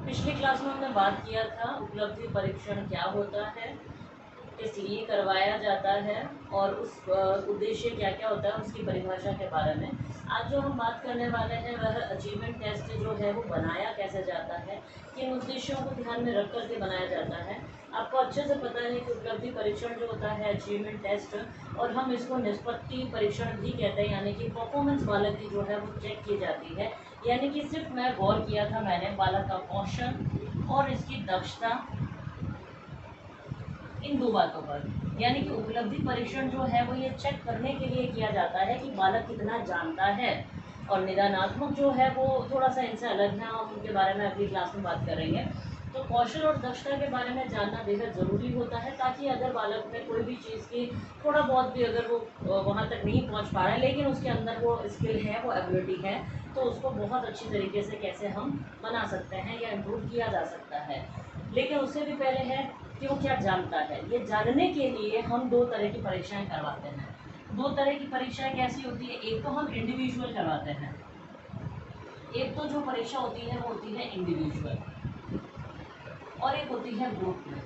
पिछली क्लास में हमने बात किया था उपलब्धि परीक्षण क्या होता है, किस लिए करवाया जाता है और उस उद्देश्य क्या क्या होता है उसकी परिभाषा के बारे में। आज जो हम बात करने वाले हैं वह अचीवमेंट टेस्ट जो है वो बनाया कैसे जाता है, किन उद्देश्यों को ध्यान में रख करके बनाया जाता है। आपको अच्छे से पता है कि उपलब्धि परीक्षण जो होता है अचीवमेंट टेस्ट, और हम इसको निष्पत्ति परीक्षण भी कहते हैं, यानी कि परफॉर्मेंस बालक की जो है वो चेक की जाती है। यानी कि सिर्फ मैं गौर किया था मैंने बालक का कौशल और इसकी दक्षता, इन दो बातों पर। यानी कि उपलब्धि परीक्षण जो है वो ये चेक करने के लिए किया जाता है कि बालक कितना जानता है, और निदानात्मक जो है वो थोड़ा सा इनसे अलग है, हम उनके बारे में अगली क्लास में बात करेंगे। तो कौशल और दक्षता के बारे में जानना बेहद ज़रूरी होता है, ताकि अगर बालक में कोई भी चीज़ की थोड़ा बहुत भी अगर वो वहाँ तक नहीं पहुँच पा रहा है, लेकिन उसके अंदर वो स्किल है, वो एबिलिटी है, तो उसको बहुत अच्छी तरीके से कैसे हम बना सकते हैं या इम्प्रूव किया जा सकता है। लेकिन उससे भी पहले है कि वो क्या जानता है। ये जानने के लिए हम दो तरह की परीक्षाएं करवाते हैं। दो तरह की परीक्षाएं कैसी होती है, एक तो हम इंडिविजुअल करवाते हैं, एक तो जो परीक्षा होती है वो होती है इंडिविजुअल, और एक होती है ग्रुप में।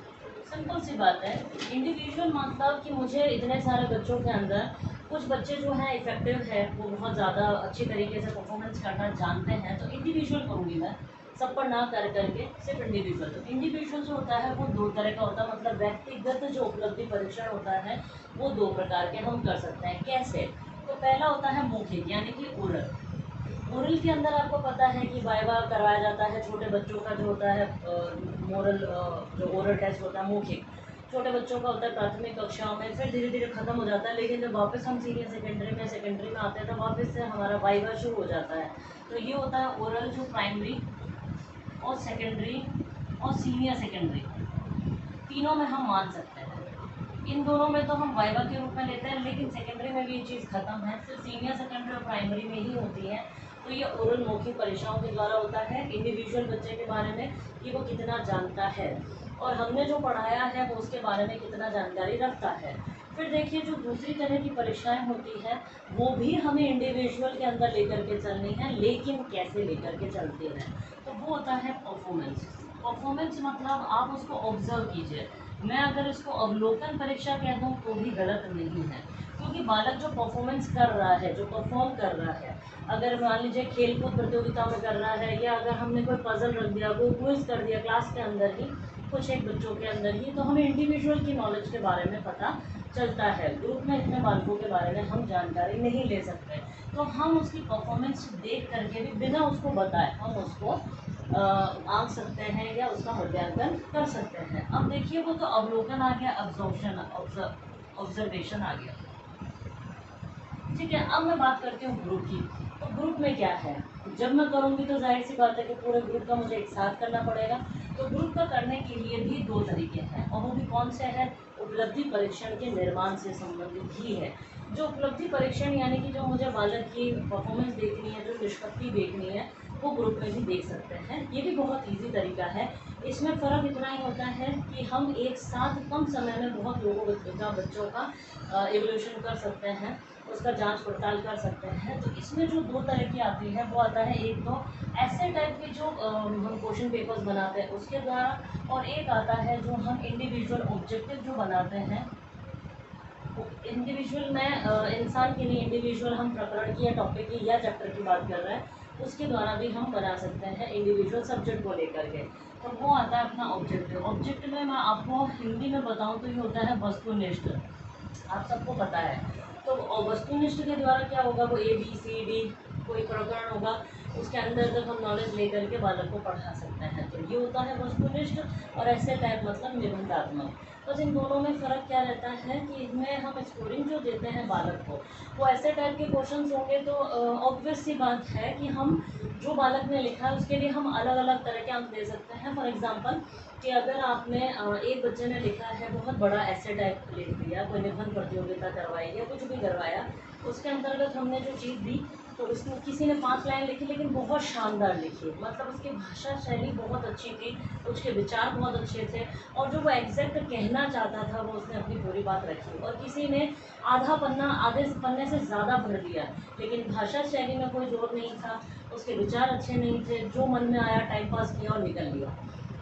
सिंपल सी बात है, इंडिविजुअल मतलब कि मुझे इतने सारे बच्चों के अंदर कुछ बच्चे जो हैं इफेक्टिव है, वो बहुत ज़्यादा अच्छी तरीके से परफॉर्मेंस करना जानते हैं, तो इंडिविजुअल करूँगी मैं, सब पर ना कर करके सिर्फ इंडिविजुअल। तो इंडिविजुअल जो होता है वो दो तरह का होता है, मतलब व्यक्तिगत जो उपलब्धि परीक्षण होता है वो दो प्रकार के हम कर सकते हैं। कैसे? तो पहला होता है मौखिक, यानी कि ओरल। ओरल के अंदर आपको पता है कि वाइवा करवाया जाता है छोटे बच्चों का, जो होता है मोरल, जो ओरल टेस्ट होता है मौखिक, छोटे बच्चों का होता है प्राथमिक कक्षाओं में, फिर धीरे धीरे खत्म हो जाता है। लेकिन जब वापस हम सीनियर सेकेंडरी में आते हैं तो वापस से हमारा वाइवा शुरू हो जाता है। तो ये होता है ओरल, जो प्राइमरी और सेकेंडरी और सीनियर सेकेंडरी तीनों में हम मान सकते हैं। इन दोनों में तो हम वाइवा के रूप में लेते हैं, लेकिन सेकेंडरी में भी ये चीज़ खत्म है, सिर्फ सीनियर सेकेंडरी और प्राइमरी में ही होती है। तो ये ओरल मौखिक परीक्षाओं के द्वारा होता है इंडिविजुअल बच्चे के बारे में कि वो कितना जानता है, और हमने जो पढ़ाया है वो उसके बारे में कितना जानकारी रखता है। फिर देखिए, जो दूसरी तरह की परीक्षाएं होती हैं वो भी हमें इंडिविजुअल के अंदर लेकर के चलनी है, लेकिन कैसे लेकर के चलती हैं, तो वो होता है परफॉर्मेंस। परफॉर्मेंस मतलब आप उसको ऑब्जर्व कीजिए। मैं अगर इसको अवलोकन परीक्षा कह दूँ तो भी गलत नहीं है, क्योंकि बालक जो परफॉर्मेंस कर रहा है, जो परफॉर्म कर रहा है, अगर मान लीजिए खेल कूद प्रतियोगिता में कर रहा है, या अगर हमने कोई पजल रख दिया, कोई क्विज कर दिया क्लास के अंदर ही, कुछ एक बच्चों के अंदर ही, तो हमें इंडिविजुअल की नॉलेज के बारे में पता चलता है। ग्रुप में इतने बालकों के बारे में हम जानकारी नहीं ले सकते, तो हम उसकी परफॉर्मेंस देख करके भी बिना उसको बताए हम उसको आंक सकते हैं या उसका मूल्यांकन कर सकते हैं। अब देखिए, वो तो अवलोकन आ गया, ऑब्जर्वेशन आ गया, ठीक है। अब मैं बात करती हूँ ग्रुप की। तो ग्रुप में क्या है, जब मैं करूँगी तो जाहिर सी बात है कि पूरे ग्रुप का मुझे एक साथ करना पड़ेगा। तो ग्रुप का करने के लिए भी दो तरीके हैं, और वो भी कौन से हैं, उपलब्धि परीक्षण के निर्माण से संबंधित ही है। जो उपलब्धि परीक्षण यानी कि जो मुझे बालक की परफॉर्मेंस देखनी है, जो निष्पत्ति देखनी है, वो ग्रुप में भी देख सकते हैं। ये भी बहुत ईजी तरीका है। इसमें फ़र्क इतना ही होता है कि हम एक साथ कम समय में बहुत लोगों बच्चों का एवोल्यूशन कर सकते हैं, उसका जांच पड़ताल कर सकते हैं। तो इसमें जो दो तरह की आती है वो आता है, एक तो ऐसे टाइप के जो हम क्वेश्चन पेपर्स बनाते हैं उसके द्वारा, और एक आता है जो हम इंडिविजुअल ऑब्जेक्टिव जो बनाते हैं। इंडिविजुअल में इंसान के लिए इंडिविजुअल हम प्रकरण की या टॉपिक की या चैप्टर की बात कर रहे हैं, उसके द्वारा भी हम बना सकते हैं इंडिविजुअल सब्जेक्ट को लेकर के। तो वो आता है अपना ऑब्जेक्टिव। ऑब्जेक्टिव में मैं आपको हिंदी में बताऊं तो ये होता है वस्तुनिष्ठ, आप सबको पता है। तो वस्तुनिष्ठ के द्वारा क्या होगा, वो ABCD कोई प्रकरण होगा, उसके अंदर तक हम नॉलेज लेकर के बालक को पढ़ा सकते हैं। तो ये होता है वस्तुनिष्ठ, और ऐसे टाइप मतलब निबंधात्मक। बस इन दोनों में फ़र्क क्या रहता है कि इनमें हम स्कोरिंग जो देते हैं बालक को, वो ऐसे टाइप के क्वेश्चंस होंगे, तो ऑब्वियस सी बात है कि हम जो बालक ने लिखा है उसके लिए हम अलग अलग तरह के अंक दे सकते हैं। फॉर एग्जांपल कि अगर आपने एक बच्चे ने लिखा है बहुत बड़ा ऐसे टाइप लिख दिया, कोई निबंध प्रतियोगिता करवाई या कुछ भी करवाया, उसके अंतर्गत हमने जो चीज़ दी तो उसने किसी ने 5 लाइन लिखी लेकिन बहुत शानदार लिखी, मतलब उसकी भाषा शैली बहुत अच्छी थी, उसके विचार बहुत अच्छे थे और जो वो एग्जैक्ट कहना चाहता था वो उसने अपनी पूरी बात रखी। और किसी ने आधा पन्ना आधे पन्ने से ज़्यादा भर दिया लेकिन भाषा शैली में कोई जोर नहीं था, उसके विचार अच्छे नहीं थे, जो मन में आया टाइम पास किया और निकल लिया।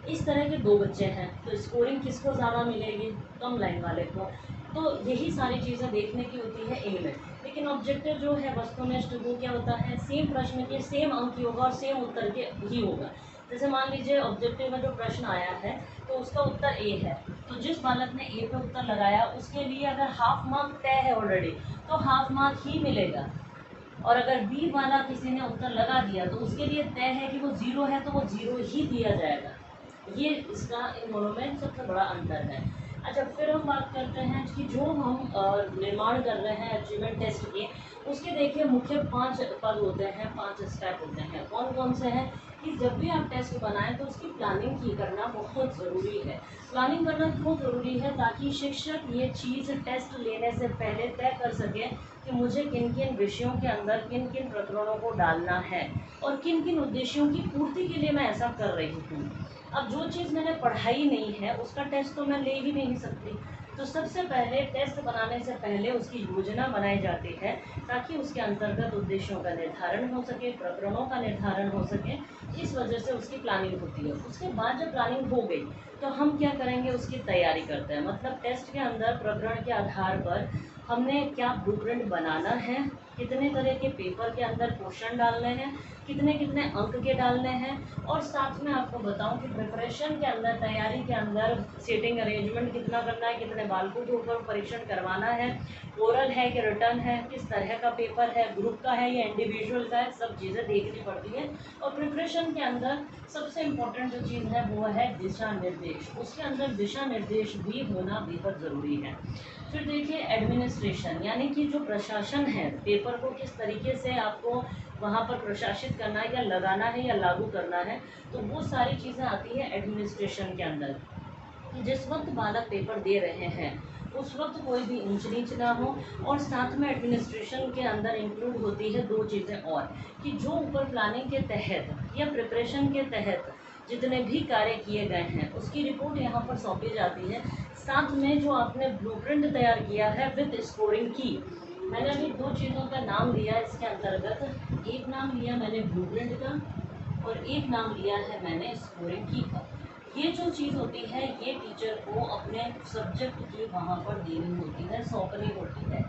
इस तरह के 2 बच्चे हैं तो स्कोरिंग किसको ज़्यादा मिलेगी? कम लाइन वाले को। तो यही सारी चीज़ें देखने की होती है इनमें। लेकिन ऑब्जेक्टिव जो है वस्तुनिष्ठ वो क्या होता है, सेम प्रश्न के सेम अंक ही होगा और सेम उत्तर के ही होगा। जैसे मान लीजिए ऑब्जेक्टिव में जो प्रश्न आया है तो उसका उत्तर ए है, तो जिस बालक ने ए पे उत्तर लगाया उसके लिए अगर हाफ मार्क तय है ऑलरेडी तो हाफ मार्क ही मिलेगा। और अगर बी वाला किसी ने उत्तर लगा दिया तो उसके लिए तय है कि वो 0 है तो वो 0 ही दिया जाएगा। ये इसका इन दोनों में सबसे बड़ा अंतर है। अच्छा, फिर हम बात करते हैं कि जो हम निर्माण कर रहे हैं अचीवमेंट टेस्ट के, उसके देखिए मुख्य 5 पद होते हैं, 5 स्टेप होते हैं। कौन कौन से हैं कि जब भी आप टेस्ट बनाएं तो उसकी प्लानिंग की करना बहुत ज़रूरी है। प्लानिंग करना क्यों ज़रूरी है? ताकि शिक्षक ये चीज़ टेस्ट लेने से पहले तय कर सके कि मुझे किन किन विषयों के अंदर किन किन प्रकरणों को डालना है और किन किन उद्देश्यों की पूर्ति के लिए मैं ऐसा कर रही हूँ। अब जो चीज़ मैंने पढ़ाई नहीं है उसका टेस्ट तो मैं ले ही नहीं सकती। तो सबसे पहले टेस्ट बनाने से पहले उसकी योजना बनाई जाती है ताकि उसके अंतर्गत उद्देश्यों का निर्धारण हो सके, प्रकरणों का निर्धारण हो सके। इस वजह से उसकी प्लानिंग होती है। उसके बाद जब प्लानिंग हो गई तो हम क्या करेंगे, उसकी तैयारी करते हैं। मतलब टेस्ट के अंदर प्रकरण के आधार पर हमने क्या ब्लूप्रिंट बनाना है, कितने तरह के पेपर के अंदर क्वेश्चन डालने हैं, कितने कितने अंक के डालने हैं। और साथ में आपको बताऊं कि प्रिपरेशन के अंदर, तैयारी के अंदर सीटिंग अरेंजमेंट कितना करना है, कितने बालकों के ऊपर परीक्षण करवाना है, ओरल है कि रिटर्न है, किस तरह का पेपर है, ग्रुप का है या इंडिविजुअल का है, सब चीज़ें देखनी पड़ती है। और प्रिपरेशन के अंदर सबसे इम्पोर्टेंट जो चीज़ है वो है दिशा निर्देश। उसके अंदर दिशा निर्देश भी होना बेहद ज़रूरी है। फिर देखिए एडमिनिस्ट्रेशन, यानी कि जो प्रशासन है, पेपर को किस तरीके से आपको वहाँ पर प्रशासित करना है या लगाना है या लागू करना है, तो वो सारी चीज़ें आती है एडमिनिस्ट्रेशन के अंदर। कि जिस वक्त बालक पेपर दे रहे हैं उस वक्त कोई भी ऊंच नीच ना हो। और साथ में एडमिनिस्ट्रेशन के अंदर इंक्लूड होती है 2 चीज़ें और, कि जो ऊपर प्लानिंग के तहत या प्रिपरेशन के तहत जितने भी कार्य किए गए हैं उसकी रिपोर्ट यहाँ पर सौंपी जाती है। साथ में जो आपने ब्लूप्रिंट तैयार किया है विद स्कोरिंग की, मैंने अभी 2 चीज़ों का नाम लिया इसके अंतर्गत। एक नाम लिया मैंने ब्लूप्रिंट का और एक नाम लिया है मैंने स्कोरिंग की का। ये जो चीज़ होती है ये टीचर को अपने सब्जेक्ट की वहाँ पर देनी होती है, सौंपनी होती है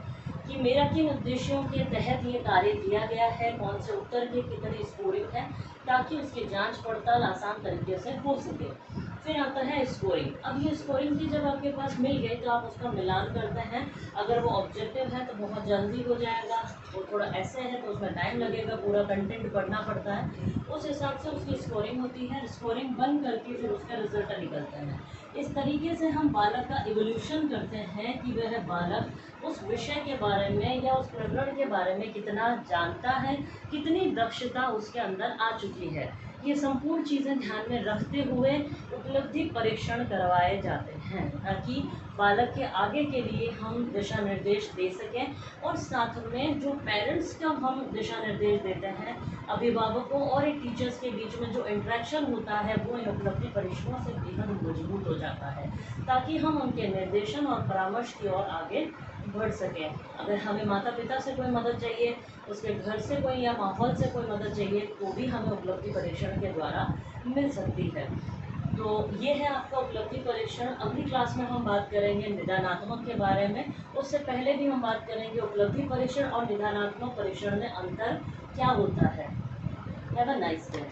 कि मेरा किन उद्देश्यों के तहत ये कार्य किया गया है, कौन से उत्तर की कितनी स्कोरिंग है, ताकि उसकी जांच पड़ताल आसान तरीके से हो सके। फिर आता है स्कोरिंग। अब ये स्कोरिंग की जब आपके पास मिल गई तो आप उसका मिलान करते हैं। अगर वो ऑब्जेक्टिव है तो बहुत जल्दी हो जाएगा, वो थोड़ा ऐसे है तो उसमें टाइम लगेगा, पूरा कंटेंट पढ़ना पड़ता है, उस हिसाब से उसकी स्कोरिंग होती है। स्कोरिंग बन करके फिर उसका रिजल्ट निकलता है। इस तरीके से हम बालक का इवोल्यूशन करते हैं कि वह बालक उस विषय के बारे में या उस प्रकरण के बारे में कितना जानता है, कितनी दक्षता उसके अंदर आ चुकी है। ये संपूर्ण चीज़ें ध्यान में रखते हुए उपलब्धि परीक्षण करवाए जाते हैं ताकि बालक के आगे के लिए हम दिशा निर्देश दे सकें। और साथ में जो पेरेंट्स का हम दिशा निर्देश देते हैं, अभिभावकों और एक टीचर्स के बीच में जो इंटरेक्शन होता है वो इन उपलब्धि परीक्षणों से बेहद मजबूत हो जाता है ताकि हम उनके निर्देशन और परामर्श की ओर आगे बढ़ सकें। अगर हमें माता पिता से कोई मदद चाहिए, उसके घर से कोई या माहौल से कोई मदद चाहिए तो भी हमें उपलब्धि परीक्षण के द्वारा मिल सकती है। तो ये है आपका उपलब्धि परीक्षण। अगली क्लास में हम बात करेंगे निदानात्मक के बारे में। उससे पहले भी हम बात करेंगे उपलब्धि परीक्षण और निदानात्मक परीक्षण में अंतर क्या होता है। Have a nice day.